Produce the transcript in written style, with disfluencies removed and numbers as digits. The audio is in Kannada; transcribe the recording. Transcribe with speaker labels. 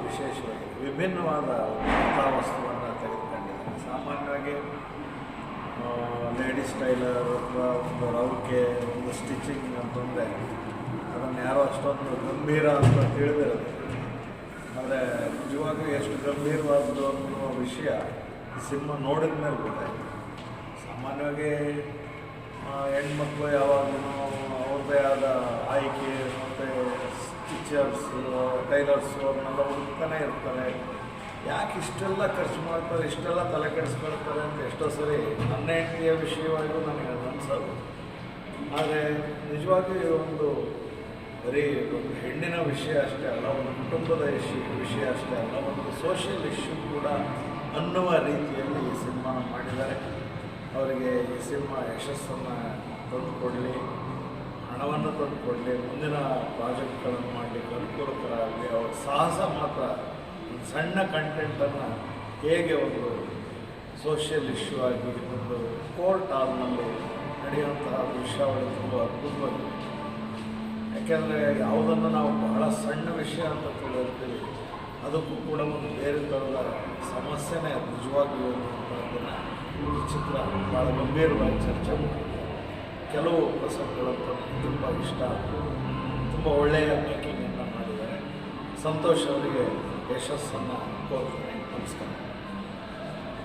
Speaker 1: ವಿಶೇಷವಾಗಿ ವಿಭಿನ್ನವಾದ ಕಥಾವಸ್ತುವನ್ನು ತೆಗೆದುಕೊಂಡಿದ್ದಾರೆ. ಸಾಮಾನ್ಯವಾಗಿ ಲೇಡೀಸ್ ಟೈಲರ್ ಅಥವಾ ಒಂದು ರವಿಕೆ, ಒಂದು ಸ್ಟಿಚಿಂಗ್ ಅಂತಂದರೆ ಅದನ್ನು ಯಾರೋ ಅಷ್ಟೊಂದು ಗಂಭೀರ ಅಂತ ತಿಳಿದಿರೋದು. ಆದರೆ ನಿಜವಾಗಿಯೂ ಎಷ್ಟು ಗಂಭೀರವಾದ್ದು ಅನ್ನುವ ವಿಷಯ ಸಿನಿಮಾ ನೋಡಿದ ಮೇಲೆ ಗೊತ್ತಾಯಿತು. ಸಾಮಾನ್ಯವಾಗಿ ಹೆಣ್ಮಕ್ಳು ಯಾವಾಗಲೂ ಅವ್ರದ್ದೇ ಆದ ಆಯ್ಕೆ ಮತ್ತು ಸ್ಟಿಚರ್ಸು, ಟೈಲರ್ಸು ಅವ್ರನ್ನೆಲ್ಲ ಹುಡುಕ್ತಾನೆ ಇರ್ತಾರೆ. ಯಾಕೆ ಇಷ್ಟೆಲ್ಲ ಖರ್ಚು ಮಾಡ್ತಾರೆ, ಇಷ್ಟೆಲ್ಲ ತಲೆ ಕೆಡಿಸ್ಕೊಳ್ತಾರೆ ಅಂತ ಎಷ್ಟೋ ಸರಿ ನನ್ನ ಹೆಂಡತಿಯ ವಿಷಯವಾಗಿಯೂ ನನಗೆ ಅನಿಸೋದು. ಆದರೆ ನಿಜವಾಗಿಯೂ ಒಂದು ಬರೀ ಒಂದು ಹೆಣ್ಣಿನ ವಿಷಯ ಅಷ್ಟೇ ಅಲ್ಲ, ಒಂದು ಕುಟುಂಬದ ವಿಷಯ ಅಷ್ಟೇ ಅಲ್ಲ, ಒಂದು ಸೋಷಿಯಲ್ ಇಶ್ಯೂ ಕೂಡ ಅನ್ನುವ ರೀತಿಯಲ್ಲಿ ಈ ಸಿನಿಮಾ ಮಾಡಿದ್ದಾರೆ. ಅವರಿಗೆ ಈ ಸಿನಿಮಾ ಯಶಸ್ಸನ್ನು ತಂದುಕೊಡಲಿ, ಹಣವನ್ನು ತಂದುಕೊಡಲಿ, ಮುಂದಿನ ಪ್ರಾಜೆಕ್ಟ್ಗಳನ್ನು ಮಾಡಲಿಕ್ಕೆ ಅನುಕೂಲಕರಾಗಲಿ. ಅವ್ರ ಸಾಹಸ ಮಾತ್ರ ಒಂದು ಸಣ್ಣ ಕಂಟೆಂಟನ್ನು ಹೇಗೆ ಒಂದು ಸೋಷಿಯಲ್ ಇಶ್ಯೂ ಆಗಿ ಒಂದು ಕೋರ್ಟ್ ಹಾಲ್ನಲ್ಲಿ ನಡೆಯುವಂತಹ ದೃಶ್ಯಾವಳಿ ತುಂಬ ಅದ್ಭುತವಾಗಿದೆ. ಯಾಕೆಂದರೆ ಯಾವುದನ್ನು ನಾವು ಬಹಳ ಸಣ್ಣ ವಿಷಯ ಅಂತ ತಿಳಿದಿರ್ತೀವಿ, ಅದಕ್ಕೂ ಕೂಡ ಒಂದು ಬೇರೆ ಥರದ ಸಮಸ್ಯೆನೇ ನಿಜವಾಗಿಯೂ ಅನ್ನೋದನ್ನು ಈ ಚಿತ್ರ ಭಾಳ ಗಂಭೀರವಾಗಿ ಚರ್ಚೆ ಮಾಡಿದೆ. ಕೆಲವು ಪ್ರಸಂಗಗಳಂತೂ ತುಂಬ ಇಷ್ಟ, ತುಂಬ ಒಳ್ಳೆಯ ಮೇಕಿಂಗನ್ನು ಮಾಡಿದ್ದಾರೆ. ಸಂತೋಷ್ ಅವರಿಗೆ ಯಶಸ್ಸನ್ನು ಕೋರ್ತಾರೆ. ನಮಸ್ಕಾರ.